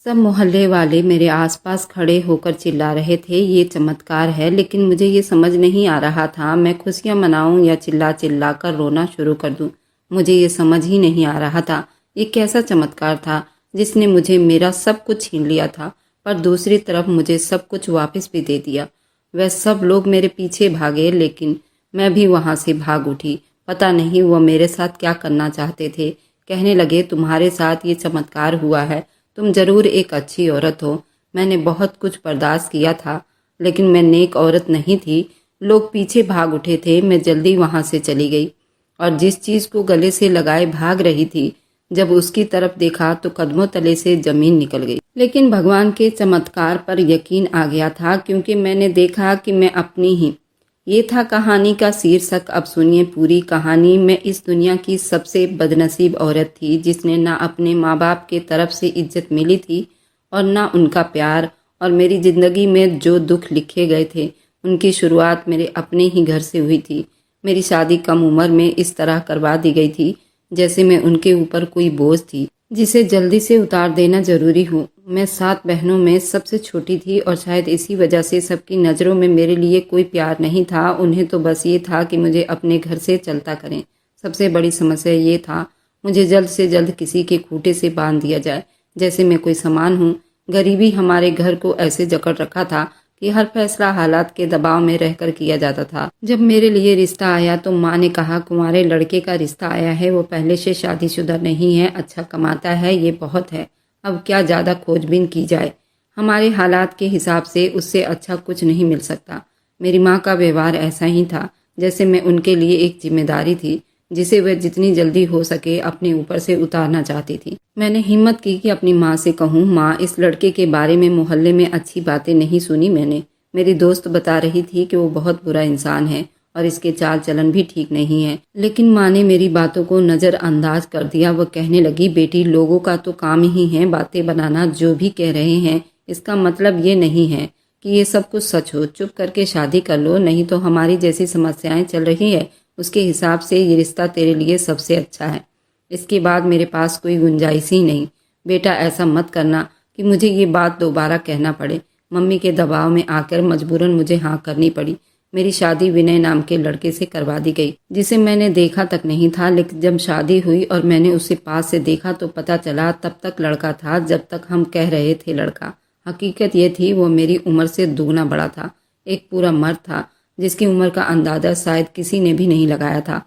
सब मोहल्ले वाले मेरे आसपास खड़े होकर चिल्ला रहे थे, ये चमत्कार है। लेकिन मुझे ये समझ नहीं आ रहा था, मैं खुशियाँ मनाऊं या चिल्ला चिल्ला कर रोना शुरू कर दूं। मुझे ये समझ ही नहीं आ रहा था, ये कैसा चमत्कार था जिसने मुझे मेरा सब कुछ छीन लिया था, पर दूसरी तरफ मुझे सब कुछ वापस भी दे दिया। वह सब लोग मेरे पीछे भागे, लेकिन मैं भी वहाँ से भाग उठी। पता नहीं वह मेरे साथ क्या करना चाहते थे। कहने लगे, तुम्हारे साथ ये चमत्कार हुआ है, तुम जरूर एक अच्छी औरत हो। मैंने बहुत कुछ बर्दाश्त किया था, लेकिन मैं नेक औरत नहीं थी। लोग पीछे भाग उठे थे, मैं जल्दी वहां से चली गई और जिस चीज को गले से लगाए भाग रही थी, जब उसकी तरफ देखा तो कदमों तले से जमीन निकल गई। लेकिन भगवान के चमत्कार पर यकीन आ गया था, क्योंकि मैंने देखा कि मैं अपनी ही। ये था कहानी का शीर्षक। अब सुनिए पूरी कहानी। मैं इस दुनिया की सबसे बदनसीब औरत थी, जिसने ना अपने माँ बाप के तरफ से इज्जत मिली थी और ना उनका प्यार। और मेरी जिंदगी में जो दुख लिखे गए थे, उनकी शुरुआत मेरे अपने ही घर से हुई थी। मेरी शादी कम उम्र में इस तरह करवा दी गई थी, जैसे मैं उनके ऊपर कोई बोझ थी जिसे जल्दी से उतार देना जरूरी हो। मैं 7 बहनों में सबसे छोटी थी और शायद इसी वजह से सबकी नज़रों में मेरे लिए कोई प्यार नहीं था। उन्हें तो बस ये था कि मुझे अपने घर से चलता करें। सबसे बड़ी समस्या ये था, मुझे जल्द से जल्द किसी के खूंटे से बांध दिया जाए, जैसे मैं कोई सामान हूँ। गरीबी हमारे घर को ऐसे जकड़ रखा था कि हर फैसला हालात के दबाव में रहकर किया जाता था। जब मेरे लिए रिश्ता आया तो माँ ने कहा, कुंवारे लड़के का रिश्ता आया है, वो पहले से शादीशुदा नहीं है, अच्छा कमाता है, ये बहुत है। अब क्या ज़्यादा खोजबीन की जाए। हमारे हालात के हिसाब से उससे अच्छा कुछ नहीं मिल सकता। मेरी माँ का व्यवहार ऐसा ही था, जैसे मैं उनके लिए एक जिम्मेदारी थी, जिसे वह जितनी जल्दी हो सके अपने ऊपर से उतारना चाहती थी। मैंने हिम्मत की कि अपनी माँ से कहूँ, माँ, इस लड़के के बारे में मोहल्ले में अच्छी बातें नहीं सुनी मैंने। मेरी दोस्त बता रही थी कि वो बहुत बुरा इंसान है और इसके चाल चलन भी ठीक नहीं है। लेकिन माँ ने मेरी बातों को नज़रअंदाज कर दिया। वह कहने लगी, बेटी, लोगों का तो काम ही है बातें बनाना। जो भी कह रहे हैं इसका मतलब ये नहीं है कि ये सब कुछ सच हो। चुप करके शादी कर लो, नहीं तो हमारी जैसी समस्याएं चल रही है उसके हिसाब से ये रिश्ता तेरे लिए सबसे अच्छा है। इसके बाद मेरे पास कोई गुंजाइश ही नहीं। बेटा, ऐसा मत करना कि मुझे ये बात दोबारा कहना पड़े। मम्मी के दबाव में आकर मजबूरन मुझे हाँ करनी पड़ी। मेरी शादी विनय नाम के लड़के से करवा दी गई, जिसे मैंने देखा तक नहीं था। लेकिन जब शादी हुई और मैंने उसे पास से देखा तो पता चला तब तक लड़का था जब तक हम कह रहे थे लड़का। हकीकत ये थी, वो मेरी उम्र से दुगना बड़ा था। एक पूरा मर्द था, जिसकी उम्र का अंदाजा शायद किसी ने भी नहीं लगाया था।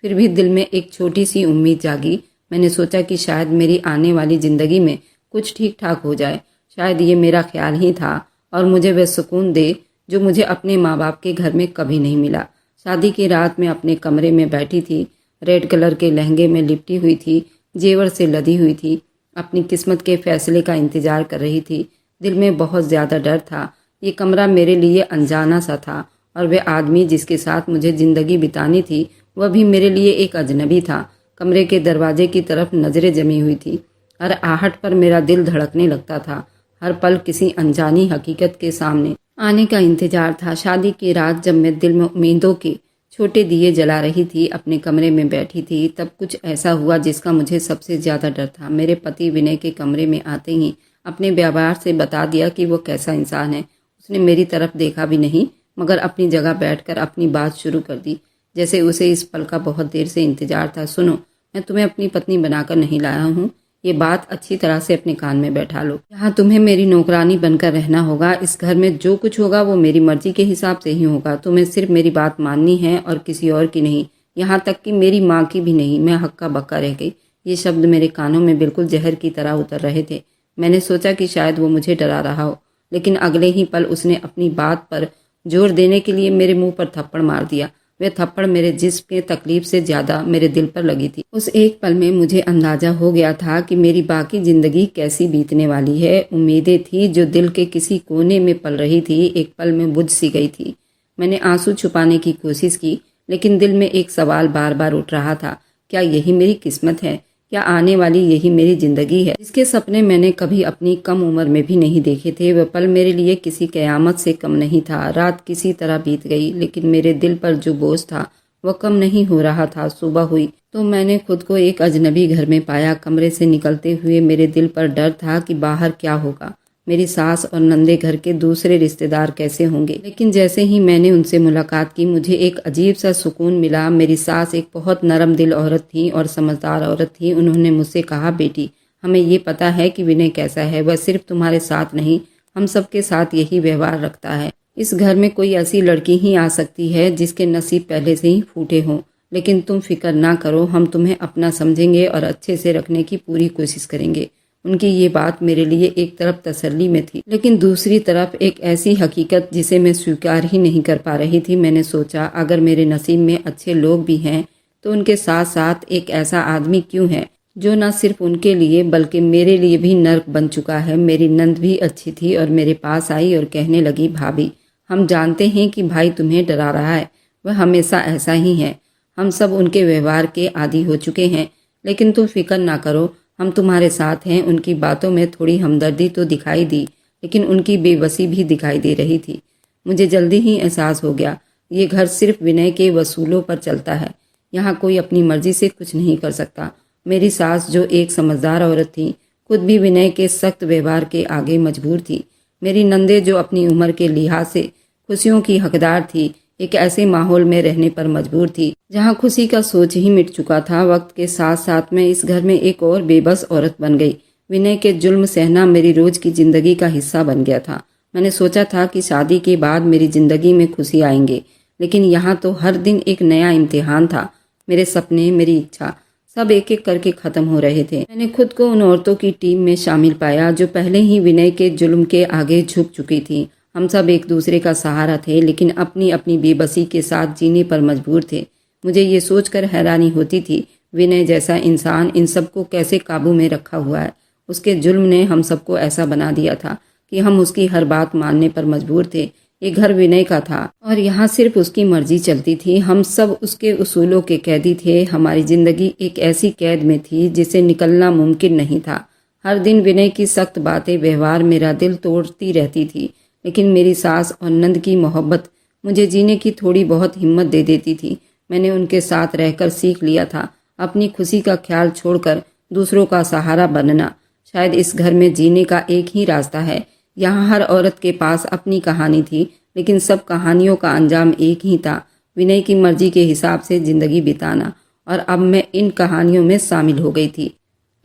फिर भी दिल में एक छोटी सी उम्मीद जागी। मैंने सोचा कि शायद मेरी आने वाली जिंदगी में कुछ ठीक ठाक हो जाए। शायद ये मेरा ख्याल ही था और मुझे वह सुकून दे जो मुझे अपने माँ बाप के घर में कभी नहीं मिला। शादी की रात में अपने कमरे में बैठी थी, रेड कलर के लहंगे में लिपटी हुई थी, जेवर से लदी हुई थी, अपनी किस्मत के फैसले का इंतजार कर रही थी। दिल में बहुत ज़्यादा डर था। ये कमरा मेरे लिए अनजाना सा था और वह आदमी जिसके साथ मुझे ज़िंदगी बितानी थी, वह भी मेरे लिए एक अजनबी था। कमरे के दरवाजे की तरफ नज़रें जमी हुई थी। हर आहट पर मेरा दिल धड़कने लगता था। हर पल किसी अनजानी हकीकत के सामने आने का इंतजार था। शादी की रात जब मैं दिल में उम्मीदों के छोटे दिए जला रही थी, अपने कमरे में बैठी थी, तब कुछ ऐसा हुआ जिसका मुझे सबसे ज़्यादा डर था। मेरे पति विनय के कमरे में आते ही अपने व्यवहार से बता दिया कि वो कैसा इंसान है। उसने मेरी तरफ देखा भी नहीं, मगर अपनी जगह बैठकर अपनी बात शुरू कर दी, जैसे उसे इस पल का बहुत देर से इंतजार था। सुनो, मैं तुम्हें अपनी पत्नी बनाकर नहीं लाया हूँ। ये बात अच्छी तरह से अपने कान में बैठा लो। यहाँ तुम्हें मेरी नौकरानी बनकर रहना होगा। इस घर में जो कुछ होगा वो मेरी मर्जी के हिसाब से ही होगा। तुम्हें सिर्फ मेरी बात माननी है और किसी और की नहीं, यहाँ तक कि मेरी माँ की भी नहीं। मैं हक्का बक्का रह गई। ये शब्द मेरे कानों में बिल्कुल जहर की तरह उतर रहे थे। मैंने सोचा कि शायद वो मुझे डरा रहा हो, लेकिन अगले ही पल उसने अपनी बात पर जोर देने के लिए मेरे मुंह पर थप्पड़ मार दिया। वह थप्पड़ मेरे जिस्म के तकलीफ से ज्यादा मेरे दिल पर लगी थी। उस एक पल में मुझे अंदाजा हो गया था कि मेरी बाकी जिंदगी कैसी बीतने वाली है। उम्मीदें थी जो दिल के किसी कोने में पल रही थी, एक पल में बुझ सी गई थी। मैंने आंसू छुपाने की कोशिश की, लेकिन दिल में एक सवाल बार बार उठ रहा था, क्या यही मेरी किस्मत है? क्या आने वाली यही मेरी जिंदगी है? इसके सपने मैंने कभी अपनी कम उम्र में भी नहीं देखे थे। वह पल मेरे लिए किसी कयामत से कम नहीं था। रात किसी तरह बीत गई, लेकिन मेरे दिल पर जो बोझ था वह कम नहीं हो रहा था। सुबह हुई तो मैंने खुद को एक अजनबी घर में पाया। कमरे से निकलते हुए मेरे दिल पर डर था कि बाहर क्या होगा, मेरी सास और नंदे घर के दूसरे रिश्तेदार कैसे होंगे। लेकिन जैसे ही मैंने उनसे मुलाकात की मुझे एक अजीब सा सुकून मिला। मेरी सास एक बहुत नरम दिल औरत थी और समझदार औरत थी। उन्होंने मुझसे कहा, बेटी हमें ये पता है कि विनय कैसा है, वह सिर्फ तुम्हारे साथ नहीं हम सबके साथ यही व्यवहार रखता है। इस घर में कोई ऐसी लड़की ही आ सकती है जिसके नसीब पहले से ही फूटे हों। लेकिन तुम फिक्र ना करो, हम तुम्हें अपना समझेंगे और अच्छे से रखने की पूरी कोशिश करेंगे। उनकी ये बात मेरे लिए एक तरफ तसल्ली में थी, लेकिन दूसरी तरफ एक ऐसी हकीकत जिसे मैं स्वीकार ही नहीं कर पा रही थी। मैंने सोचा, अगर मेरे नसीब में अच्छे लोग भी हैं तो उनके साथ साथ एक ऐसा आदमी क्यों है जो न सिर्फ उनके लिए बल्कि मेरे लिए भी नर्क बन चुका है। मेरी नंद भी अच्छी थी और मेरे पास आई और कहने लगी, भाभी हम जानते हैं कि भाई तुम्हें डरा रहा है, वह हमेशा ऐसा ही है। हम सब उनके व्यवहार के आदी हो चुके हैं, लेकिन तुम फिक्र ना करो, हम तुम्हारे साथ हैं। उनकी बातों में थोड़ी हमदर्दी तो दिखाई दी, लेकिन उनकी बेबसी भी दिखाई दे रही थी। मुझे जल्दी ही एहसास हो गया, ये घर सिर्फ विनय के वसूलों पर चलता है। यहाँ कोई अपनी मर्जी से कुछ नहीं कर सकता। मेरी सास जो एक समझदार औरत थी, खुद भी विनय के सख्त व्यवहार के आगे मजबूर थी। मेरी नंदे जो अपनी उम्र के लिहाज से खुशियों की हकदार थी, एक ऐसे माहौल में रहने पर मजबूर थी जहाँ खुशी का सोच ही मिट चुका था। वक्त के साथ साथ मैं इस घर में एक और बेबस औरत बन गई। विनय के जुल्म सहना मेरी रोज की जिंदगी का हिस्सा बन गया था। मैंने सोचा था कि शादी के बाद मेरी जिंदगी में खुशी आएंगे, लेकिन यहाँ तो हर दिन एक नया इम्तिहान था। मेरे सपने, मेरी इच्छा सब एक एक करके खत्म हो रहे थे। मैंने खुद को उन औरतों की टीम में शामिल पाया जो पहले ही विनय के जुल्म के आगे झुक चुकी थी। हम सब एक दूसरे का सहारा थे, लेकिन अपनी अपनी बेबसी के साथ जीने पर मजबूर थे। मुझे ये सोचकर हैरानी होती थी, विनय जैसा इंसान इन सबको कैसे काबू में रखा हुआ है। उसके जुल्म ने हम सबको ऐसा बना दिया था कि हम उसकी हर बात मानने पर मजबूर थे। ये घर विनय का था और यहाँ सिर्फ उसकी मर्जी चलती थी। हम सब उसके उसूलों के कैदी थे। हमारी जिंदगी एक ऐसी कैद में थी जिसे निकलना मुमकिन नहीं था। हर दिन विनय की सख्त बातें, व्यवहार मेरा दिल तोड़ती रहती थी, लेकिन मेरी सास और नंद की मोहब्बत मुझे जीने की थोड़ी बहुत हिम्मत दे देती थी। मैंने उनके साथ रहकर सीख लिया था अपनी खुशी का ख्याल छोड़कर दूसरों का सहारा बनना। शायद इस घर में जीने का एक ही रास्ता है। यहाँ हर औरत के पास अपनी कहानी थी, लेकिन सब कहानियों का अंजाम एक ही था, विनय की मर्जी के हिसाब से जिंदगी बिताना। और अब मैं इन कहानियों में शामिल हो गई थी।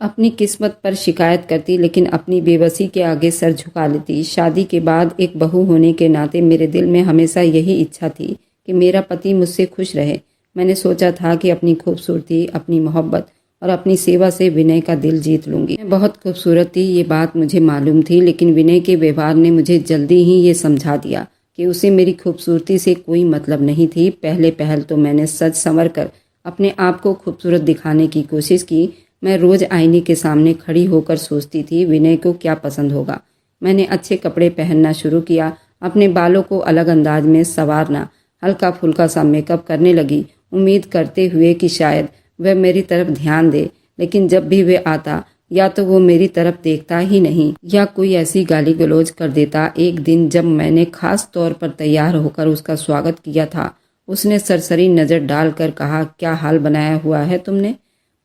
अपनी किस्मत पर शिकायत करती, लेकिन अपनी बेबसी के आगे सर झुका लेती। शादी के बाद एक बहू होने के नाते मेरे दिल में हमेशा यही इच्छा थी कि मेरा पति मुझसे खुश रहे। मैंने सोचा था कि अपनी खूबसूरती, अपनी मोहब्बत और अपनी सेवा से विनय का दिल जीत लूंगी। मैं बहुत खूबसूरत थी, ये बात मुझे मालूम थी, लेकिन विनय के व्यवहार ने मुझे जल्दी ही ये समझा दिया कि उसे मेरी खूबसूरती से कोई मतलब नहीं थी। पहले पहल तो मैंने सच संवर कर अपने आप को खूबसूरत दिखाने की कोशिश की। मैं रोज आईने के सामने खड़ी होकर सोचती थी, विनय को क्या पसंद होगा। मैंने अच्छे कपड़े पहनना शुरू किया, अपने बालों को अलग अंदाज में संवारना, हल्का फुल्का सा मेकअप करने लगी, उम्मीद करते हुए कि शायद वह मेरी तरफ ध्यान दे। लेकिन जब भी वह आता, या तो वो मेरी तरफ देखता ही नहीं या कोई ऐसी गाली गलौज कर देता। एक दिन जब मैंने खास तौर पर तैयार होकर उसका स्वागत किया था, उसने सरसरी नज़र डालकर कहा, क्या हाल बनाया हुआ है तुमने?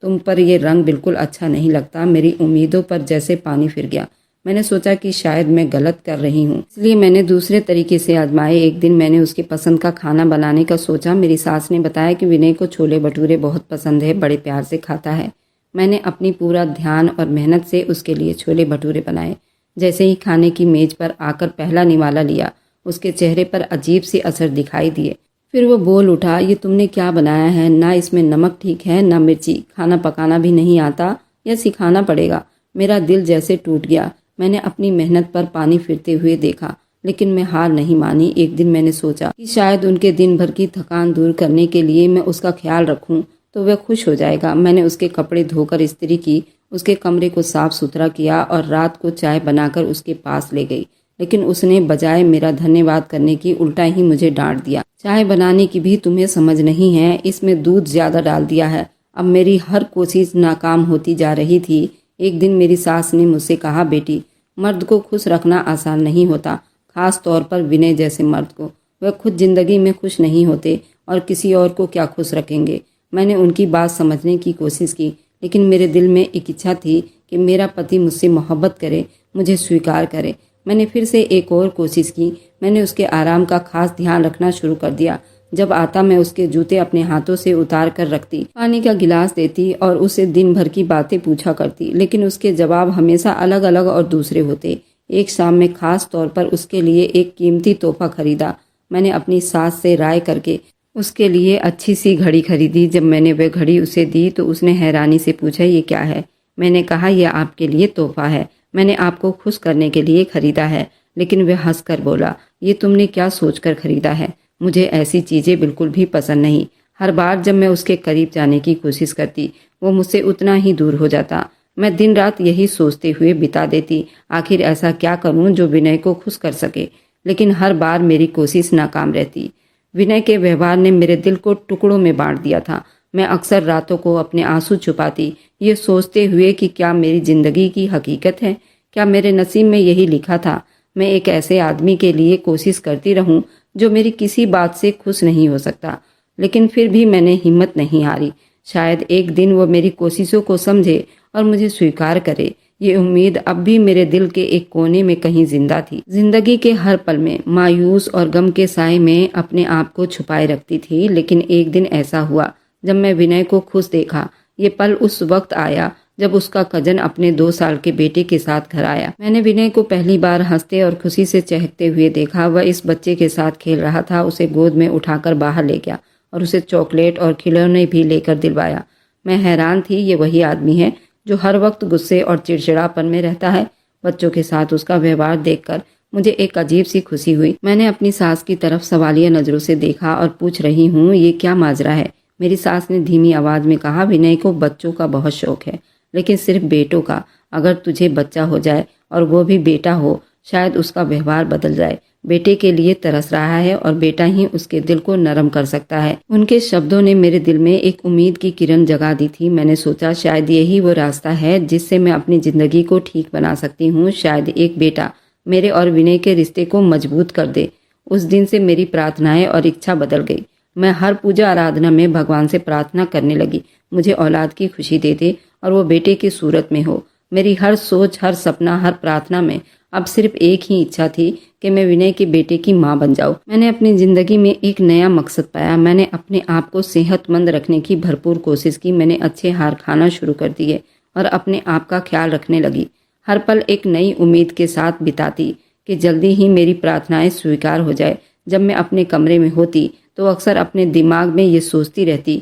तुम पर ये रंग बिल्कुल अच्छा नहीं लगता। मेरी उम्मीदों पर जैसे पानी फिर गया। मैंने सोचा कि शायद मैं गलत कर रही हूँ, इसलिए मैंने दूसरे तरीके से आजमाए। एक दिन मैंने उसके पसंद का खाना बनाने का सोचा। मेरी सास ने बताया कि विनय को छोले भटूरे बहुत पसंद है, बड़े प्यार से खाता है। मैंने अपनी पूरा ध्यान और मेहनत से उसके लिए छोले भटूरे बनाए। जैसे ही खाने की मेज पर आकर पहला निवाला लिया, उसके चेहरे पर अजीब सी असर दिखाई दिए। फिर वो बोल उठा, ये तुमने क्या बनाया है? ना इसमें नमक ठीक है, ना मिर्ची। खाना पकाना भी नहीं आता या सिखाना पड़ेगा? मेरा दिल जैसे टूट गया। मैंने अपनी मेहनत पर पानी फिरते हुए देखा, लेकिन मैं हार नहीं मानी। एक दिन मैंने सोचा कि शायद उनके दिन भर की थकान दूर करने के लिए मैं उसका ख्याल रखूं तो वह खुश हो जाएगा। मैंने उसके कपड़े धोकर इस्त्री की, उसके कमरे को साफ सुथरा किया और रात को चाय बनाकर उसके पास ले गई। लेकिन उसने बजाय मेरा धन्यवाद करने की उल्टा ही मुझे डांट दिया। चाय बनाने की भी तुम्हें समझ नहीं है, इसमें दूध ज्यादा डाल दिया है। अब मेरी हर कोशिश नाकाम होती जा रही थी। एक दिन मेरी सास ने मुझसे कहा, बेटी मर्द को खुश रखना आसान नहीं होता, खास तौर पर विनय जैसे मर्द को। वह खुद जिंदगी में खुश नहीं होते और किसी और को क्या खुश रखेंगे। मैंने उनकी बात समझने की कोशिश की, लेकिन मेरे दिल में एक इच्छा थी कि मेरा पति मुझसे मोहब्बत करे, मुझे स्वीकार करे। मैंने फिर से एक और कोशिश की। मैंने उसके आराम का खास ध्यान रखना शुरू कर दिया। जब आता मैं उसके जूते अपने हाथों से उतार कर रखती, पानी का गिलास देती और उसे दिन भर की बातें पूछा करती, लेकिन उसके जवाब हमेशा अलग अलग और दूसरे होते। एक शाम में खास तौर पर उसके लिए एक कीमती तोहफा खरीदा। मैंने अपनी सास से राय करके उसके लिए अच्छी सी घड़ी खरीदी। जब मैंने वह घड़ी उसे दी तो उसने हैरानी से पूछा, ये क्या है? मैंने कहा, यह आपके लिए तोहफा है, मैंने आपको खुश करने के लिए खरीदा है। लेकिन वह हंसकर बोला, ये तुमने क्या सोचकर खरीदा है? मुझे ऐसी चीजें बिल्कुल भी पसंद नहीं। हर बार जब मैं उसके करीब जाने की कोशिश करती, वो मुझसे उतना ही दूर हो जाता। मैं दिन रात यही सोचते हुए बिता देती, आखिर ऐसा क्या करूं जो विनय को खुश कर सके। लेकिन हर बार मेरी कोशिश नाकाम रहती। विनय के व्यवहार ने मेरे दिल को टुकड़ों में बांट दिया था। मैं अक्सर रातों को अपने आंसू छुपाती, ये सोचते हुए कि क्या मेरी जिंदगी की हकीकत है, क्या मेरे नसीब में यही लिखा था। मैं एक ऐसे आदमी के लिए कोशिश करती रहूं जो मेरी किसी बात से खुश नहीं हो सकता। लेकिन फिर भी मैंने हिम्मत नहीं हारी। शायद एक दिन वो मेरी कोशिशों को समझे और मुझे स्वीकार करे। ये उम्मीद अब भी मेरे दिल के एक कोने में कहीं जिंदा थी। जिंदगी के हर पल में मायूस और गम के साए में अपने आप को छुपाए रखती थी। लेकिन एक दिन ऐसा हुआ जब मैं विनय को खुश देखा। ये पल उस वक्त आया जब उसका कजन अपने 2 साल के बेटे के साथ घर आया। मैंने विनय को पहली बार हंसते और खुशी से चहकते हुए देखा। वह इस बच्चे के साथ खेल रहा था। उसे गोद में उठाकर बाहर ले गया और उसे चॉकलेट और खिलौने भी लेकर दिलवाया। मैं हैरान थी, ये वही आदमी है जो हर वक्त गुस्से और चिड़चिड़ापन में रहता है। बच्चों के साथ उसका व्यवहार देखकर मुझे एक अजीब सी खुशी हुई। मैंने अपनी सास की तरफ सवालिया नजरों से देखा और पूछ रही हूँ, ये क्या माजरा है? मेरी सास ने धीमी आवाज में कहा, विनय को बच्चों का बहुत शौक है, लेकिन सिर्फ बेटों का। अगर तुझे बच्चा हो जाए और वो भी बेटा हो, शायद उसका व्यवहार बदल जाए। बेटे के लिए तरस रहा है और बेटा ही उसके दिल को नरम कर सकता है। उनके शब्दों ने मेरे दिल में एक उम्मीद की किरण जगा दी थी। मैंने सोचा शायद यही वो रास्ता है जिससे मैं अपनी जिंदगी को ठीक बना सकती हूँ। शायद एक बेटा मेरे और विनय के रिश्ते को मजबूत कर दे। उस दिन से मेरी प्रार्थनाएं और इच्छा बदल गई। मैं हर पूजा आराधना में भगवान से प्रार्थना करने लगी, मुझे औलाद की खुशी दे दे और वो बेटे की सूरत में हो। मेरी हर सोच, हर सपना, हर प्रार्थना में अब सिर्फ एक ही इच्छा थी कि मैं विनय के बेटे की मां बन जाऊं। मैंने अपनी जिंदगी में एक नया मकसद पाया। मैंने अपने आप को सेहतमंद रखने की भरपूर कोशिश की। मैंने अच्छे आहार खाना शुरू कर दिए और अपने आप का ख्याल रखने लगी। हर पल एक नई उम्मीद के साथ बिताती कि जल्दी ही मेरी प्रार्थनाएं स्वीकार हो जाए। जब मैं अपने कमरे में होती तो अक्सर अपने दिमाग में ये सोचती रहती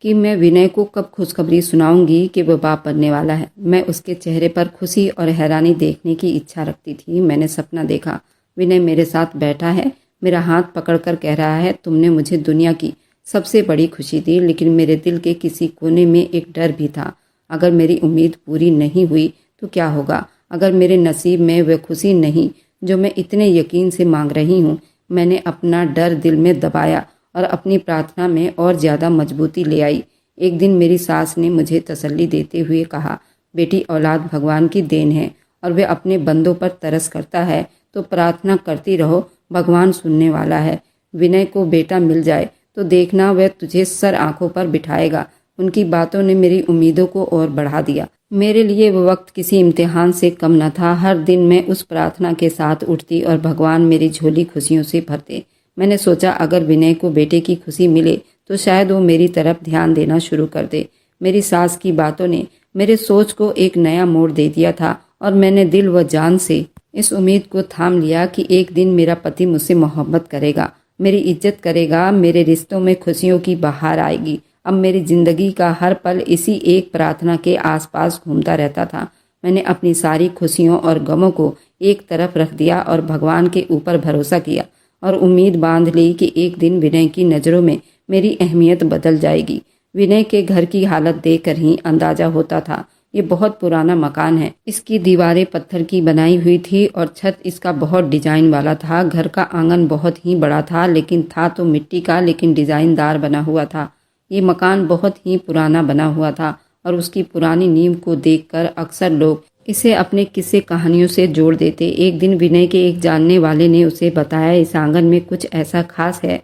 कि मैं विनय को कब खुशखबरी सुनाऊंगी कि वो बाप बनने वाला है। मैं उसके चेहरे पर खुशी और हैरानी देखने की इच्छा रखती थी। मैंने सपना देखा, विनय मेरे साथ बैठा है, मेरा हाथ पकड़कर कह रहा है, तुमने मुझे दुनिया की सबसे बड़ी खुशी दी। लेकिन मेरे दिल के किसी कोने में एक डर भी था। अगर मेरी उम्मीद पूरी नहीं हुई तो क्या होगा? अगर मेरे नसीब में वह खुशी नहीं जो मैं इतने यकीन से मांग रही हूँ। मैंने अपना डर दिल में दबाया और अपनी प्रार्थना में और ज्यादा मजबूती ले आई। एक दिन मेरी सास ने मुझे तसल्ली देते हुए कहा, बेटी, औलाद भगवान की देन है और वह अपने बंदों पर तरस करता है, तो प्रार्थना करती रहो, भगवान सुनने वाला है। विनय को बेटा मिल जाए तो देखना वह तुझे सर आंखों पर बिठाएगा। उनकी बातों ने मेरी उम्मीदों को और बढ़ा दिया। मेरे लिए वो वक्त किसी इम्तिहान से कम न था। हर दिन मैं उस प्रार्थना के साथ उठती और भगवान मेरी झोली खुशियों से भरते। मैंने सोचा अगर विनय को बेटे की खुशी मिले तो शायद वो मेरी तरफ ध्यान देना शुरू कर दे। मेरी सास की बातों ने मेरे सोच को एक नया मोड़ दे दिया था और मैंने दिल व जान से इस उम्मीद को थाम लिया कि एक दिन मेरा पति मुझसे मोहब्बत करेगा, मेरी इज्जत करेगा, मेरे रिश्तों में खुशियों की बहार आएगी। अब मेरी जिंदगी का हर पल इसी एक प्रार्थना के आसपास घूमता रहता था। मैंने अपनी सारी खुशियों और गमों को एक तरफ रख दिया और भगवान के ऊपर भरोसा किया और उम्मीद बांध ली कि एक दिन विनय की नज़रों में मेरी अहमियत बदल जाएगी। विनय के घर की हालत देखकर ही अंदाजा होता था ये बहुत पुराना मकान है। इसकी दीवारें पत्थर की बनाई हुई थी और छत इसका बहुत डिजाइन वाला था। घर का आंगन बहुत ही बड़ा था, लेकिन था तो मिट्टी का, लेकिन डिजाइनदार बना हुआ था। ये मकान बहुत ही पुराना बना हुआ था और उसकी पुरानी नींव को देखकर अक्सर लोग इसे अपने किस्से कहानियों से जोड़ देते। एक दिन विनय के एक जानने वाले ने उसे बताया, इस आंगन में कुछ ऐसा खास है,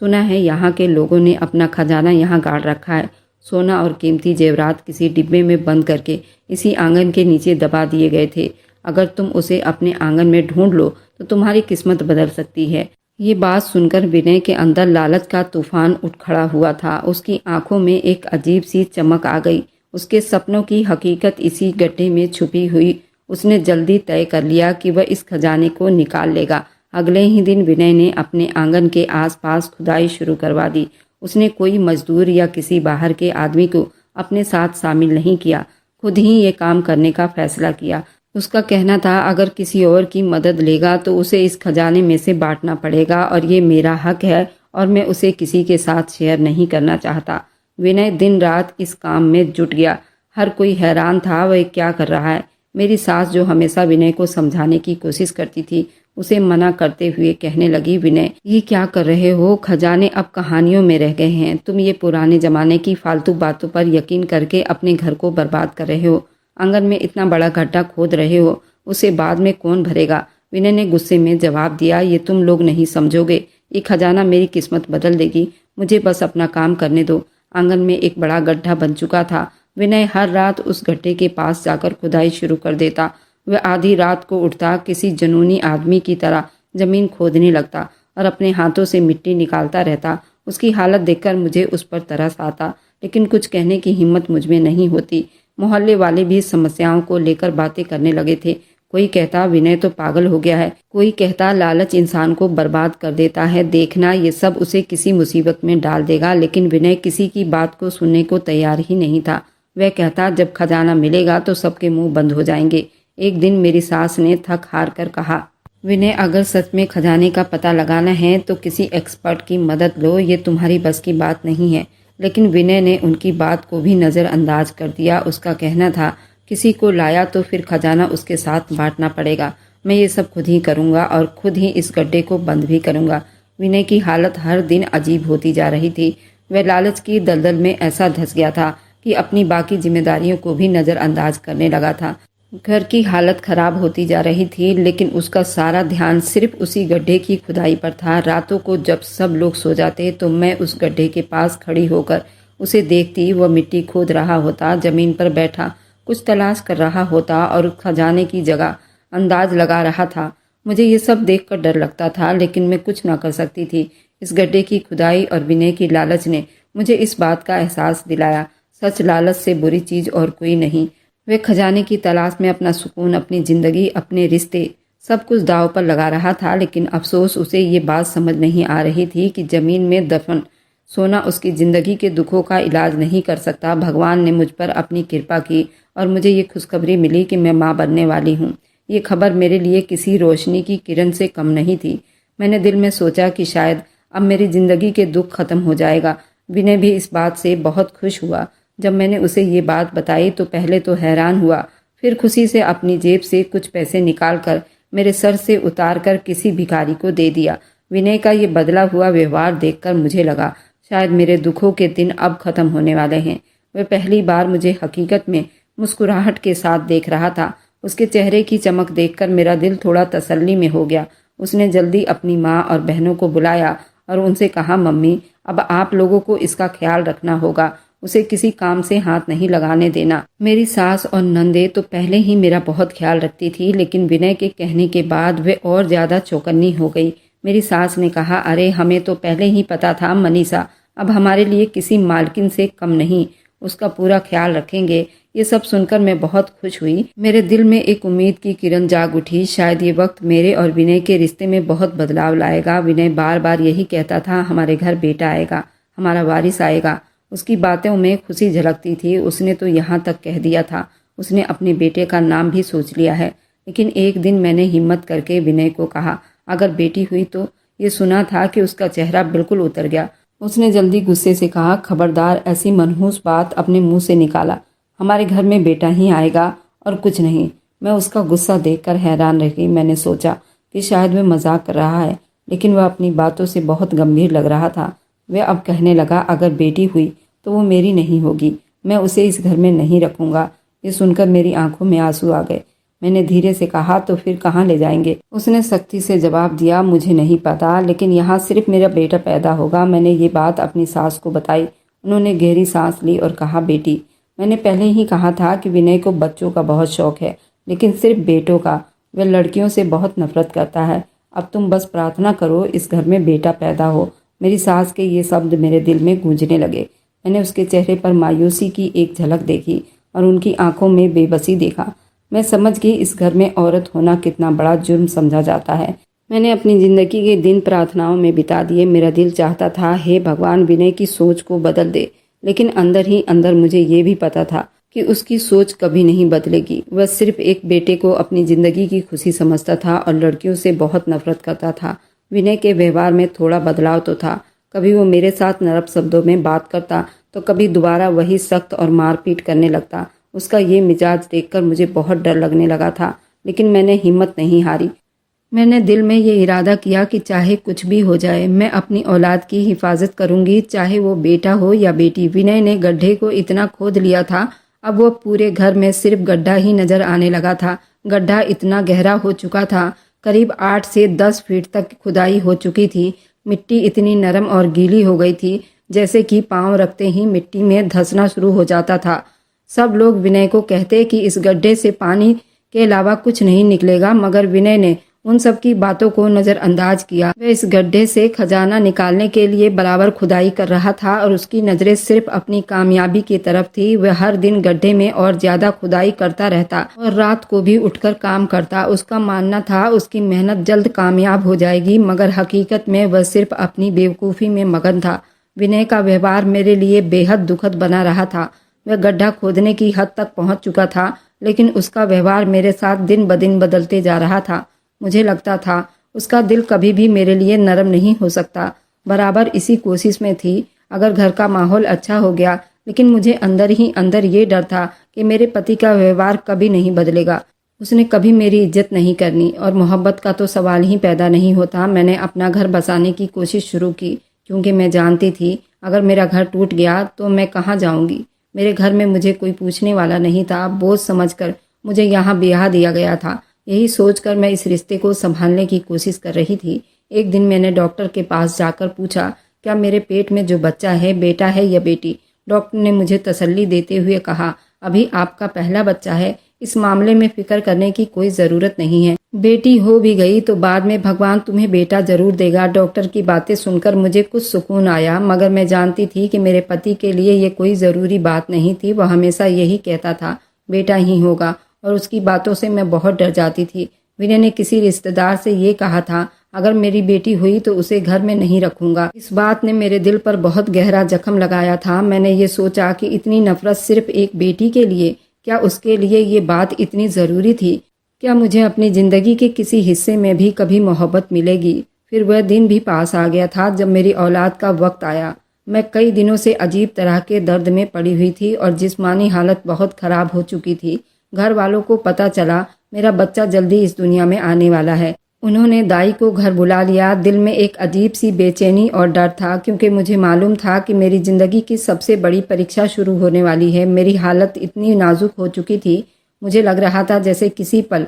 सुना है यहाँ के लोगों ने अपना खजाना यहाँ गाड़ रखा है। सोना और कीमती जेवरात किसी डिब्बे में बंद करके इसी आंगन के नीचे दबा दिए गए थे। अगर तुम उसे अपने आंगन में ढूंढ लो तो तुम्हारी किस्मत बदल सकती है। ये बात सुनकर विनय के अंदर लालच का तूफान उठ खड़ा हुआ था। उसकी आंखों में एक अजीब सी चमक आ गई। उसके सपनों की हकीकत इसी गड्ढे में छुपी हुई। उसने जल्दी तय कर लिया कि वह इस खजाने को निकाल लेगा। अगले ही दिन विनय ने अपने आंगन के आसपास खुदाई शुरू करवा दी। उसने कोई मजदूर या किसी बाहर के आदमी को अपने साथ शामिल नहीं किया, खुद ही ये काम करने का फैसला किया। उसका कहना था अगर किसी और की मदद लेगा तो उसे इस खजाने में से बांटना पड़ेगा और ये मेरा हक है और मैं उसे किसी के साथ शेयर नहीं करना चाहता। विनय दिन रात इस काम में जुट गया। हर कोई हैरान था वह क्या कर रहा है। मेरी सास जो हमेशा विनय को समझाने की कोशिश करती थी उसे मना करते हुए कहने लगी, विनय ये क्या कर रहे हो? खजाने अब कहानियों में रह गए हैं। तुम ये पुराने जमाने की फालतू बातों पर यकीन करके अपने घर को बर्बाद कर रहे हो। आंगन में इतना बड़ा गड्ढा खोद रहे हो, उसे बाद में कौन भरेगा? विनय ने गुस्से में जवाब दिया, ये तुम लोग नहीं समझोगे। ये खजाना मेरी किस्मत बदल देगी। मुझे बस अपना काम करने दो। आंगन में एक बड़ा गड्ढा बन चुका था। विनय हर रात उस गड्ढे के पास जाकर खुदाई शुरू कर देता। वह आधी रात को उठता, किसी जुनूनी आदमी की तरह जमीन खोदने लगता और अपने हाथों से मिट्टी निकालता रहता। उसकी हालत देखकर मुझे उस पर तरस आता, लेकिन कुछ कहने की हिम्मत मुझ में नहीं होती। मोहल्ले वाले भी समस्याओं को लेकर बातें करने लगे थे। कोई कहता विनय तो पागल हो गया है, कोई कहता लालच इंसान को बर्बाद कर देता है, देखना ये सब उसे किसी मुसीबत में डाल देगा। लेकिन विनय किसी की बात को सुनने को तैयार ही नहीं था। वह कहता जब खजाना मिलेगा तो सबके मुंह बंद हो जाएंगे। एक दिन मेरी सास ने थक हार कर कहा, विनय अगर सच में खजाने का पता लगाना है तो किसी एक्सपर्ट की मदद लो, ये तुम्हारी बस की बात नहीं है। लेकिन विनय ने उनकी बात को भी नज़रअंदाज कर दिया। उसका कहना था किसी को लाया तो फिर खजाना उसके साथ बांटना पड़ेगा। मैं ये सब खुद ही करूँगा और खुद ही इस गड्ढे को बंद भी करूँगा। विनय की हालत हर दिन अजीब होती जा रही थी। वह लालच की दलदल में ऐसा धंस गया था कि अपनी बाकी जिम्मेदारियों को भी नज़रअंदाज करने लगा था। घर की हालत खराब होती जा रही थी, लेकिन उसका सारा ध्यान सिर्फ उसी गड्ढे की खुदाई पर था। रातों को जब सब लोग सो जाते तो मैं उस गड्ढे के पास खड़ी होकर उसे देखती। वह मिट्टी खोद रहा होता, जमीन पर बैठा कुछ तलाश कर रहा होता और खजाने की जगह अंदाज लगा रहा था। मुझे ये सब देखकर डर लगता था, लेकिन मैं कुछ ना कर सकती थी। इस गड्ढे की खुदाई और विनय की लालच ने मुझे इस बात का एहसास दिलाया, सच लालच से बुरी चीज़ और कोई नहीं। वे खजाने की तलाश में अपना सुकून, अपनी ज़िंदगी, अपने रिश्ते सब कुछ दांव पर लगा रहा था। लेकिन अफसोस उसे ये बात समझ नहीं आ रही थी कि ज़मीन में दफन सोना उसकी ज़िंदगी के दुखों का इलाज नहीं कर सकता। भगवान ने मुझ पर अपनी कृपा की और मुझे ये खुशखबरी मिली कि मैं माँ बनने वाली हूँ। ये खबर मेरे लिए किसी रोशनी की किरण से कम नहीं थी। मैंने दिल में सोचा कि शायद अब मेरी ज़िंदगी के दुख खत्म हो जाएगा। विनय भी इस बात से बहुत खुश हुआ। जब मैंने उसे ये बात बताई तो पहले तो हैरान हुआ, फिर खुशी से अपनी जेब से कुछ पैसे निकालकर मेरे सर से उतार कर किसी भिखारी को दे दिया। विनय का ये बदला हुआ व्यवहार देखकर मुझे लगा शायद मेरे दुखों के दिन अब खत्म होने वाले हैं। वह पहली बार मुझे हकीकत में मुस्कुराहट के साथ देख रहा था। उसके चेहरे की चमक देखकर मेरा दिल थोड़ा तसल्ली में हो गया। उसने जल्दी अपनी माँ और बहनों को बुलाया और उनसे कहा, मम्मी अब आप लोगों को इसका ख्याल रखना होगा, उसे किसी काम से हाथ नहीं लगाने देना। मेरी सास और नंदे तो पहले ही मेरा बहुत ख्याल रखती थी, लेकिन विनय के कहने के बाद वे और ज़्यादा चौकन्नी हो गई। मेरी सास ने कहा, अरे हमें तो पहले ही पता था मनीषा अब हमारे लिए किसी मालकिन से कम नहीं, उसका पूरा ख्याल रखेंगे। ये सब सुनकर मैं बहुत खुश हुई। मेरे दिल में एक उम्मीद की किरण जाग उठी। शायद ये वक्त मेरे और विनय के रिश्ते में बहुत बदलाव लाएगा। विनय बार बार यही कहता था, हमारे घर बेटा आएगा, हमारा वारिस आएगा। उसकी बातों में खुशी झलकती थी। उसने तो यहाँ तक कह दिया था उसने अपने बेटे का नाम भी सोच लिया है। लेकिन एक दिन मैंने हिम्मत करके विनय को कहा, अगर बेटी हुई तो? ये सुना था कि उसका चेहरा बिल्कुल उतर गया। उसने जल्दी गुस्से से कहा, खबरदार ऐसी मनहूस बात अपने मुंह से निकाला। हमारे घर में बेटा ही आएगा और कुछ नहीं। मैं उसका गुस्सा देखकर हैरान रह गई। मैंने सोचा कि शायद वह मजाक कर रहा है, लेकिन वह अपनी बातों से बहुत गंभीर लग रहा था। वह अब कहने लगा, अगर बेटी हुई तो वो मेरी नहीं होगी, मैं उसे इस घर में नहीं रखूंगा। ये सुनकर मेरी आंखों में आंसू आ गए। मैंने धीरे से कहा, तो फिर कहाँ ले जाएंगे? उसने सख्ती से जवाब दिया, मुझे नहीं पता, लेकिन यहाँ सिर्फ मेरा बेटा पैदा होगा। मैंने ये बात अपनी सास को बताई। उन्होंने गहरी सांस ली और कहा, बेटी, मैंने पहले ही कहा था कि विनय को बच्चों का बहुत शौक है, लेकिन सिर्फ बेटों का। वह लड़कियों से बहुत नफरत करता है। अब तुम बस प्रार्थना करो इस घर में बेटा पैदा हो। मेरी सास के ये शब्द मेरे दिल में गूंजने लगे। मैंने उसके चेहरे पर मायूसी की एक झलक देखी और उनकी आंखों में बेबसी देखा। मैं समझ गई इस घर में औरत होना कितना बड़ा जुर्म समझा जाता है। मैंने अपनी ज़िंदगी के दिन प्रार्थनाओं में बिता दिए। मेरा दिल चाहता था, हे भगवान, विनय की सोच को बदल दे, लेकिन अंदर ही अंदर मुझे ये भी पता था कि उसकी सोच कभी नहीं बदलेगी। वह सिर्फ एक बेटे को अपनी ज़िंदगी की खुशी समझता था और लड़कियों से बहुत नफरत करता था। विनय के व्यवहार में थोड़ा बदलाव तो था। कभी वो मेरे साथ नरम शब्दों में बात करता, तो कभी दोबारा वही सख्त और मारपीट करने लगता। उसका ये मिजाज देखकर मुझे बहुत डर लगने लगा था, लेकिन मैंने हिम्मत नहीं हारी। मैंने दिल में ये इरादा किया कि चाहे कुछ भी हो जाए, मैं अपनी औलाद की हिफाजत करूंगी, चाहे वो बेटा हो या बेटी। विनय ने गड्ढे को इतना खोद लिया था, अब वो पूरे घर में सिर्फ गड्ढा ही नजर आने लगा था। गड्ढा इतना गहरा हो चुका था, करीब 8 से 10 फीट तक खुदाई हो चुकी थी। मिट्टी इतनी नरम और गीली हो गई थी जैसे कि पांव रखते ही मिट्टी में धंसना शुरू हो जाता था। सब लोग विनय को कहते कि इस गड्ढे से पानी के अलावा कुछ नहीं निकलेगा, मगर विनय ने उन सब की बातों को नज़रअंदाज किया। वह इस गड्ढे से खजाना निकालने के लिए बराबर खुदाई कर रहा था और उसकी नज़रें सिर्फ अपनी कामयाबी की तरफ थी। वह हर दिन गड्ढे में और ज़्यादा खुदाई करता रहता और रात को भी उठकर काम करता। उसका मानना था उसकी मेहनत जल्द कामयाब हो जाएगी, मगर हकीकत में वह सिर्फ अपनी बेवकूफ़ी में मगन था। विनय का व्यवहार मेरे लिए बेहद दुखद बना रहा था। वह गड्ढा खोदने की हद तक पहुंच चुका था, लेकिन उसका व्यवहार मेरे साथ दिन ब दिन बदलते जा रहा था। मुझे लगता था उसका दिल कभी भी मेरे लिए नरम नहीं हो सकता। बराबर इसी कोशिश में थी अगर घर का माहौल अच्छा हो गया, लेकिन मुझे अंदर ही अंदर ये डर था कि मेरे पति का व्यवहार कभी नहीं बदलेगा। उसने कभी मेरी इज्जत नहीं करनी और मोहब्बत का तो सवाल ही पैदा नहीं होता। मैंने अपना घर बसाने की कोशिश शुरू की, क्योंकि मैं जानती थी अगर मेरा घर टूट गया तो मैं कहाँ जाऊंगी। मेरे घर में मुझे कोई पूछने वाला नहीं था। बोझ समझकर मुझे यहाँ ब्याह दिया गया था। यही सोचकर मैं इस रिश्ते को संभालने की कोशिश कर रही थी। एक दिन मैंने डॉक्टर के पास जाकर पूछा, क्या मेरे पेट में जो बच्चा है बेटा है या बेटी? डॉक्टर ने मुझे तसल्ली देते हुए कहा, अभी आपका पहला बच्चा है, इस मामले में फिक्र करने की कोई ज़रूरत नहीं है। बेटी हो भी गई तो बाद में भगवान तुम्हें बेटा जरूर देगा। डॉक्टर की बातें सुनकर मुझे कुछ सुकून आया, मगर मैं जानती थी कि मेरे पति के लिए ये कोई ज़रूरी बात नहीं थी। वह हमेशा यही कहता था, बेटा ही होगा, और उसकी बातों से मैं बहुत डर जाती थी। विनय ने किसी रिश्तेदार से ये कहा था, अगर मेरी बेटी हुई तो उसे घर में नहीं रखूंगा। इस बात ने मेरे दिल पर बहुत गहरा जख्म लगाया था। मैंने ये सोचा कि इतनी नफरत सिर्फ एक बेटी के लिए, क्या उसके लिए ये बात इतनी ज़रूरी थी? क्या मुझे अपनी ज़िंदगी के किसी हिस्से में भी कभी मोहब्बत मिलेगी? फिर वह दिन भी पास आ गया था जब मेरी औलाद का वक्त आया। मैं कई दिनों से अजीब तरह के दर्द में पड़ी हुई थी और जिस्मानी हालत बहुत ख़राब हो चुकी थी। घर वालों को पता चला मेरा बच्चा जल्दी इस दुनिया में आने वाला है। उन्होंने दाई को घर बुला लिया। दिल में एक अजीब सी बेचैनी और डर था, क्योंकि मुझे मालूम था कि मेरी ज़िंदगी की सबसे बड़ी परीक्षा शुरू होने वाली है। मेरी हालत इतनी नाजुक हो चुकी थी, मुझे लग रहा था जैसे किसी पल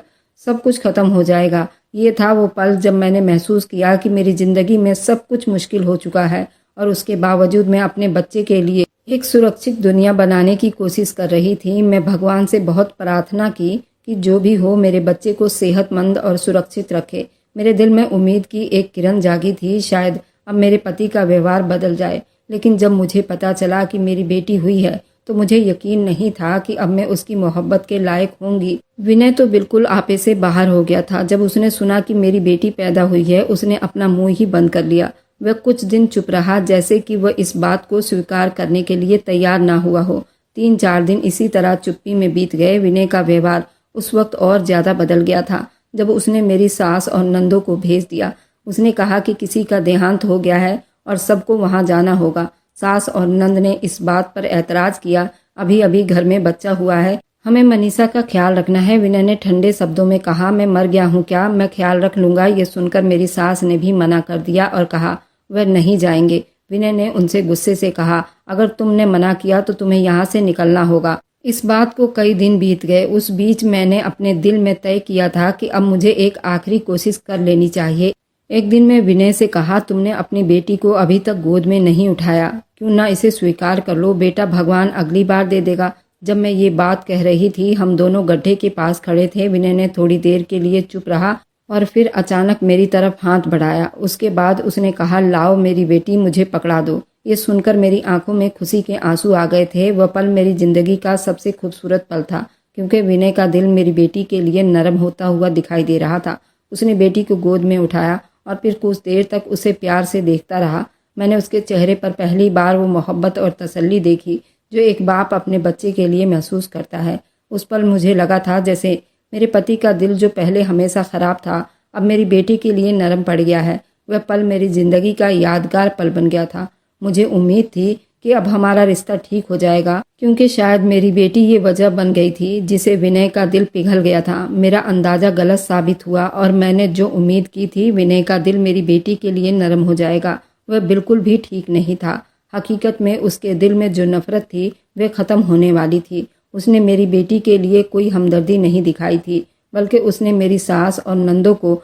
सब कुछ ख़त्म हो जाएगा। ये था वो पल जब मैंने महसूस किया कि मेरी ज़िंदगी में सब कुछ मुश्किल हो चुका है, और उसके बावजूद मैं अपने बच्चे के लिए एक सुरक्षित दुनिया बनाने की कोशिश कर रही थी। मैं भगवान से बहुत प्रार्थना की कि जो भी हो मेरे बच्चे को सेहतमंद और सुरक्षित रखे। मेरे दिल में उम्मीद की एक किरण जागी थी, शायद अब मेरे पति का व्यवहार बदल जाए। लेकिन जब मुझे पता चला कि मेरी बेटी हुई है तो मुझे यकीन नहीं था कि अब मैं उसकी मोहब्बत के लायक होंगी। विनय तो बिल्कुल आपे से बाहर हो गया था। जब उसने सुना कि मेरी बेटी पैदा हुई है, उसने अपना मुंह ही बंद कर लिया। वह कुछ दिन चुप रहा, जैसे कि वह इस बात को स्वीकार करने के लिए तैयार ना हुआ हो। 3-4 दिन इसी तरह चुप्पी में बीत गए। विनय का व्यवहार उस वक्त और ज्यादा बदल गया था जब उसने मेरी सास और नंदों को भेज दिया। उसने कहा कि किसी का देहांत हो गया है और सबको वहां जाना होगा। सास और नंद ने इस बात पर ऐतराज किया, अभी अभी घर में बच्चा हुआ है, हमें मनीषा का ख्याल रखना है। विनय ने ठंडे शब्दों में कहा, मैं मर गया हूँ क्या? मैं ख्याल रख लूंगा। ये सुनकर मेरी सास ने भी मना कर दिया और कहा, वह नहीं जाएंगे। विनय ने उनसे गुस्से से कहा, अगर तुमने मना किया तो तुम्हें यहाँ से निकलना होगा। इस बात को कई दिन बीत गए। उस बीच मैंने अपने दिल में तय किया था कि अब मुझे एक आखिरी कोशिश कर लेनी चाहिए। एक दिन मैं विनय से कहा, तुमने अपनी बेटी को अभी तक गोद में नहीं उठाया, क्यों ना इसे स्वीकार कर लो, बेटा भगवान अगली बार दे देगा। जब मैं ये बात कह रही थी, हम दोनों गड्ढे के पास खड़े थे। विनय ने थोड़ी देर के लिए चुप रहा और फिर अचानक मेरी तरफ हाथ बढ़ाया। उसके बाद उसने कहा, लाओ मेरी बेटी, मुझे पकड़ा दो। ये सुनकर मेरी आंखों में खुशी के आंसू आ गए थे। वह पल मेरी जिंदगी का सबसे खूबसूरत पल था, क्योंकि विनय का दिल मेरी बेटी के लिए नरम होता हुआ दिखाई दे रहा था। उसने बेटी को गोद में उठाया और फिर कुछ देर तक उसे प्यार से देखता रहा। मैंने उसके चेहरे पर पहली बार वो मोहब्बत और तसल्ली देखी जो एक बाप अपने बच्चे के लिए महसूस करता है। उस पल मुझे लगा था जैसे मेरे पति का दिल जो पहले हमेशा खराब था, अब मेरी बेटी के लिए नरम पड़ गया है। वह पल मेरी जिंदगी का यादगार पल बन गया था। मुझे उम्मीद थी कि अब हमारा रिश्ता ठीक हो जाएगा, क्योंकि शायद मेरी बेटी ये वजह बन गई थी जिसे विनय का दिल पिघल गया था। मेरा अंदाजा गलत साबित हुआ और मैंने जो उम्मीद की थी विनय का दिल मेरी बेटी के लिए नरम हो जाएगा, वह बिल्कुल भी ठीक नहीं था। हकीकत में उसके दिल में जो नफरत थी वह खत्म होने वाली थी। उसने मेरी बेटी के लिए कोई हमदर्दी नहीं दिखाई थी, बल्कि उसने मेरी सास और नंदों को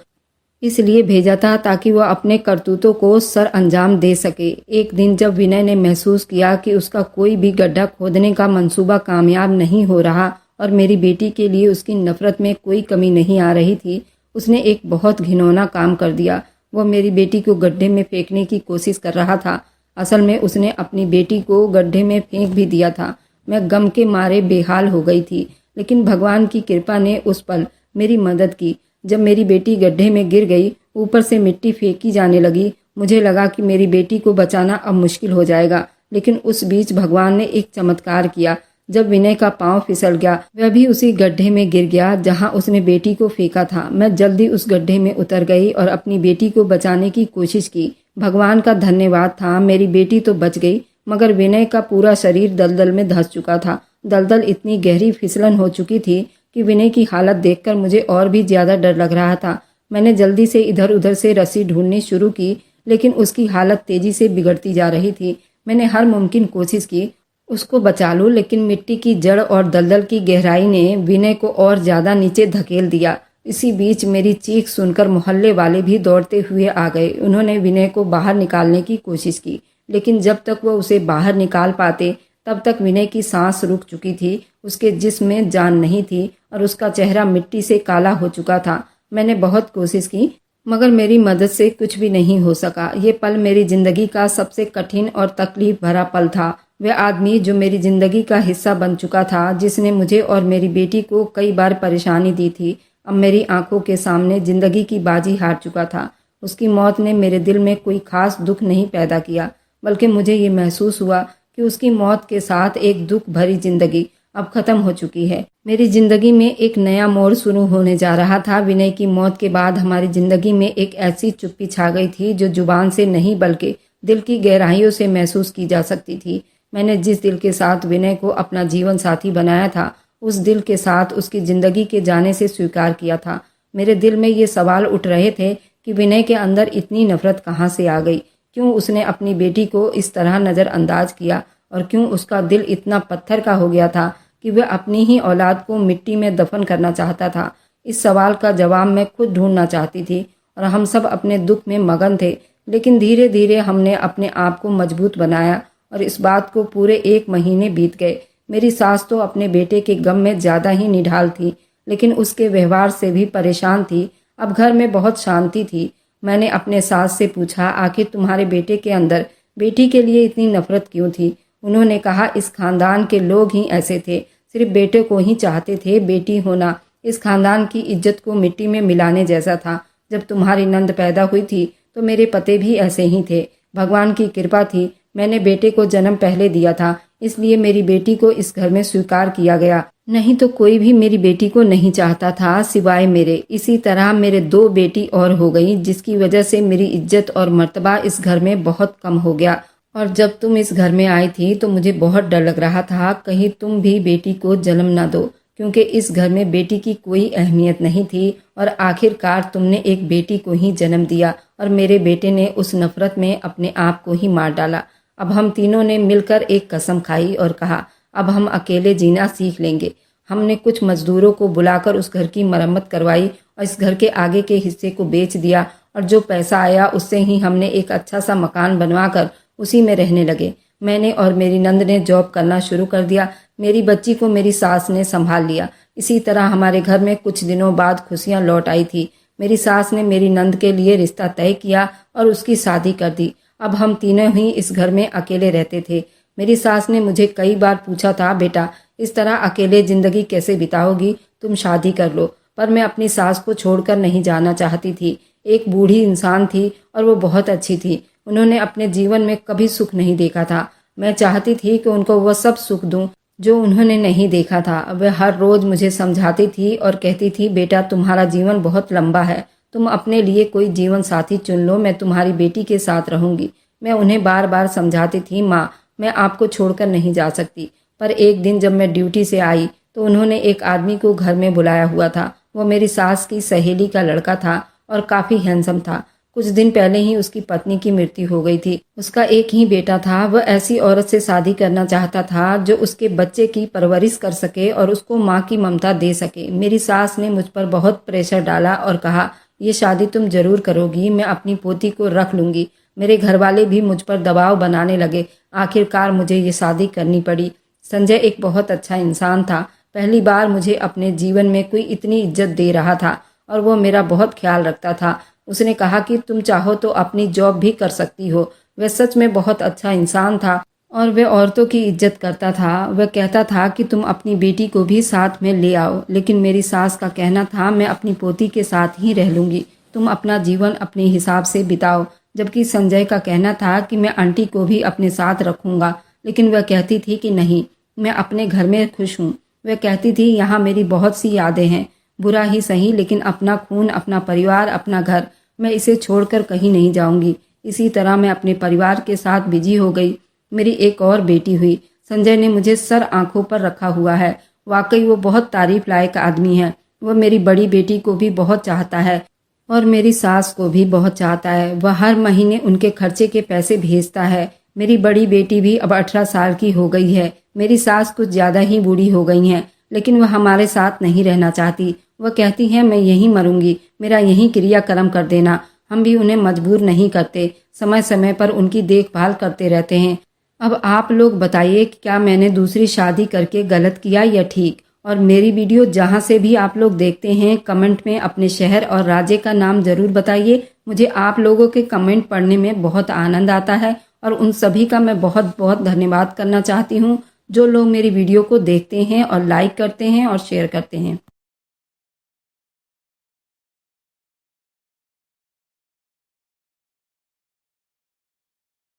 इसलिए भेजा था ताकि वह अपने करतूतों को सर अंजाम दे सके। एक दिन जब विनय ने महसूस किया कि उसका कोई भी गड्ढा खोदने का मंसूबा कामयाब नहीं हो रहा और मेरी बेटी के लिए उसकी नफरत में कोई कमी नहीं आ रही थी, उसने एक बहुत घिनौना काम कर दिया। वह मेरी बेटी को गड्ढे में फेंकने की कोशिश कर रहा था। असल में उसने अपनी बेटी को गड्ढे में फेंक भी दिया था। मैं गम के मारे बेहाल हो गई थी, लेकिन भगवान की कृपा ने उस पल मेरी मदद की। जब मेरी बेटी गड्ढे में गिर गई, ऊपर से मिट्टी फेंकी जाने लगी, मुझे लगा कि मेरी बेटी को बचाना अब मुश्किल हो जाएगा। लेकिन उस बीच भगवान ने एक चमत्कार किया। जब विनय का पांव फिसल गया, वह भी उसी गड्ढे में गिर गया जहां उसने बेटी को फेंका था। मैं जल्दी उस गड्ढे में उतर गई और अपनी बेटी को बचाने की कोशिश की। भगवान का धन्यवाद था, मेरी बेटी तो बच गई, मगर विनय का पूरा शरीर दलदल में धंस चुका था। दलदल इतनी गहरी फिसलन हो चुकी थी कि विनय की हालत देखकर मुझे और भी ज्यादा डर लग रहा था। मैंने जल्दी से इधर उधर से रस्सी ढूंढनी शुरू की, लेकिन उसकी हालत तेजी से बिगड़ती जा रही थी। मैंने हर मुमकिन कोशिश की उसको बचा लूं, लेकिन मिट्टी की जड़ और दलदल की गहराई ने विनय को और ज्यादा नीचे धकेल दिया। इसी बीच मेरी चीख सुनकर मोहल्ले वाले भी दौड़ते हुए आ गए। उन्होंने विनय को बाहर निकालने की कोशिश की, लेकिन जब तक वह उसे बाहर निकाल पाते तब तक विनय की सांस रुक चुकी थी। उसके जिस्म में जान नहीं थी और उसका चेहरा मिट्टी से काला हो चुका था। मैंने बहुत कोशिश की, मगर मेरी मदद से कुछ भी नहीं हो सका। ये पल मेरी जिंदगी का सबसे कठिन और तकलीफ भरा पल था। वह आदमी जो मेरी जिंदगी का हिस्सा बन चुका था, जिसने मुझे और मेरी बेटी को कई बार परेशानी दी थी, अब मेरी आंखों के सामने जिंदगी की बाजी हार चुका था। उसकी मौत ने मेरे दिल में कोई खास दुख नहीं पैदा किया, बल्कि मुझे ये महसूस हुआ कि उसकी मौत के साथ एक दुख भरी जिंदगी अब खत्म हो चुकी है। मेरी जिंदगी में एक नया मोड़ शुरू होने जा रहा था। विनय की मौत के बाद हमारी जिंदगी में एक ऐसी चुप्पी छा गई थी जो जुबान से नहीं बल्कि दिल की गहराइयों से महसूस की जा सकती थी। मैंने जिस दिल के साथ विनय को अपना जीवन साथी बनाया था, उस दिल के साथ उसकी जिंदगी के जाने से स्वीकार किया था। मेरे दिल में ये सवाल उठ रहे थे कि विनय के अंदर इतनी नफरत कहाँ से आ गई? क्यों उसने अपनी बेटी को इस तरह नज़रअंदाज किया? और क्यों उसका दिल इतना पत्थर का हो गया था कि वह अपनी ही औलाद को मिट्टी में दफन करना चाहता था? इस सवाल का जवाब मैं खुद ढूंढना चाहती थी और हम सब अपने दुख में मगन थे। लेकिन धीरे धीरे हमने अपने आप को मजबूत बनाया और इस बात को पूरे 1 महीने बीत गए। मेरी सास तो अपने बेटे के गम में ज़्यादा ही निढाल थी, लेकिन उसके व्यवहार से भी परेशान थी। अब घर में बहुत शांति थी। मैंने अपने सास से पूछा, आखिर तुम्हारे बेटे के अंदर बेटी के लिए इतनी नफरत क्यों थी? उन्होंने कहा, इस खानदान के लोग ही ऐसे थे, सिर्फ बेटे को ही चाहते थे। बेटी होना इस खानदान की इज्जत को मिट्टी में मिलाने जैसा था। जब तुम्हारी नंद पैदा हुई थी तो मेरे पति भी ऐसे ही थे। भगवान की कृपा थी, मैंने बेटे को जन्म पहले दिया था, इसलिए मेरी बेटी को इस घर में स्वीकार किया गया। नहीं तो कोई भी मेरी बेटी को नहीं चाहता था सिवाय मेरे। इसी तरह मेरे 2 बेटी और हो गई, जिसकी वजह से मेरी इज्जत और मर्तबा इस घर में बहुत कम हो गया। और जब तुम इस घर में आई थी तो मुझे बहुत डर लग रहा था कहीं तुम भी बेटी को जन्म ना दो, क्योंकि इस घर में बेटी की कोई अहमियत नहीं थी और आखिरकार तुमने एक बेटी को ही जन्म दिया और मेरे बेटे ने उस नफरत में अपने आप को ही मार डाला। अब हम तीनों ने मिलकर एक कसम खाई और कहा, अब हम अकेले जीना सीख लेंगे। हमने कुछ मजदूरों को बुलाकर उस घर की मरम्मत करवाई और इस घर के आगे के हिस्से को बेच दिया और जो पैसा आया उससे ही हमने एक अच्छा सा मकान बनवाकर उसी में रहने लगे। मैंने और मेरी नंद ने जॉब करना शुरू कर दिया। मेरी बच्ची को मेरी सास ने संभाल लिया। इसी तरह हमारे घर में कुछ दिनों बाद खुशियां लौट आई थी। मेरी सास ने मेरी नंद के लिए रिश्ता तय किया और उसकी शादी कर दी। अब हम तीनों ही इस घर में अकेले रहते थे। मेरी सास ने मुझे कई बार पूछा था, बेटा इस तरह अकेले जिंदगी कैसे बिताओगी, तुम शादी कर लो। पर मैं अपनी सास को छोड़कर नहीं जाना चाहती थी। एक बूढ़ी इंसान थी और वो बहुत अच्छी थी। उन्होंने अपने जीवन में कभी सुख नहीं देखा था। मैं चाहती थी कि उनको वह सब सुख दूं जो उन्होंने नहीं देखा था। वह हर रोज मुझे समझाती थी और कहती थी, बेटा तुम्हारा जीवन बहुत लंबा है, तुम अपने लिए कोई जीवन साथी चुन लो, मैं तुम्हारी बेटी के साथ रहूंगी। मैं उन्हें बार बार समझाती थी, माँ मैं आपको छोड़कर नहीं जा सकती। पर एक दिन जब मैं ड्यूटी से आई तो उन्होंने एक आदमी को घर में बुलाया हुआ था। वो मेरी सास की सहेली का लड़का था और काफी हैंडसम था। कुछ दिन पहले ही उसकी पत्नी की मृत्यु हो गई थी। उसका एक ही बेटा था। वह ऐसी औरत से शादी करना चाहता था जो उसके बच्चे की परवरिश कर सके और उसको माँ की ममता दे सके। मेरी सास ने मुझ पर बहुत प्रेशर डाला और कहा, ये शादी तुम जरूर करोगी, मैं अपनी पोती को रख लूंगी। मेरे घर वाले भी मुझ पर दबाव बनाने लगे। आखिरकार मुझे ये शादी करनी पड़ी। संजय एक बहुत अच्छा इंसान था। पहली बार मुझे अपने जीवन में कोई इतनी इज्जत दे रहा था और वो मेरा बहुत ख्याल रखता था। उसने कहा कि तुम चाहो तो अपनी जॉब भी कर सकती हो। वह सच में बहुत अच्छा इंसान था और वह औरतों की इज्जत करता था। वह कहता था कि तुम अपनी बेटी को भी साथ में ले आओ, लेकिन मेरी सास का कहना था, मैं अपनी पोती के साथ ही रह लूंगी, तुम अपना जीवन अपने हिसाब से बिताओ। जबकि संजय का कहना था कि मैं आंटी को भी अपने साथ रखूंगा, लेकिन वह कहती थी कि नहीं, मैं अपने घर में खुश हूँ। वह कहती थी, यहाँ मेरी बहुत सी यादें हैं, बुरा ही सही, लेकिन अपना खून, अपना परिवार, अपना घर, मैं इसे छोड़कर कहीं नहीं जाऊंगी। इसी तरह मैं अपने परिवार के साथ बिजी हो गई। मेरी एक और बेटी हुई। संजय ने मुझे सर आंखों पर रखा हुआ है। वाकई वो बहुत तारीफ लायक आदमी है। वह मेरी बड़ी बेटी को भी बहुत चाहता है और मेरी सास को भी बहुत चाहता है। वह हर महीने उनके खर्चे के पैसे भेजता है। मेरी बड़ी बेटी भी अब 18 साल की हो गई है। मेरी सास कुछ ज्यादा ही बूढ़ी हो गई हैं, लेकिन वह हमारे साथ नहीं रहना चाहती। वह कहती हैं, मैं यहीं मरूंगी, मेरा यहीं क्रियाक्रम कर देना। हम भी उन्हें मजबूर नहीं करते, समय समय पर उनकी देखभाल करते रहते हैं। अब आप लोग बताइए कि क्या मैंने दूसरी शादी करके गलत किया या ठीक। और मेरी वीडियो जहां से भी आप लोग देखते हैं, कमेंट में अपने शहर और राज्य का नाम जरूर बताइए। मुझे आप लोगों के कमेंट पढ़ने में बहुत आनंद आता है और उन सभी का मैं बहुत बहुत धन्यवाद करना चाहती हूँ जो लोग मेरी वीडियो को देखते हैं और लाइक करते हैं और शेयर करते हैं।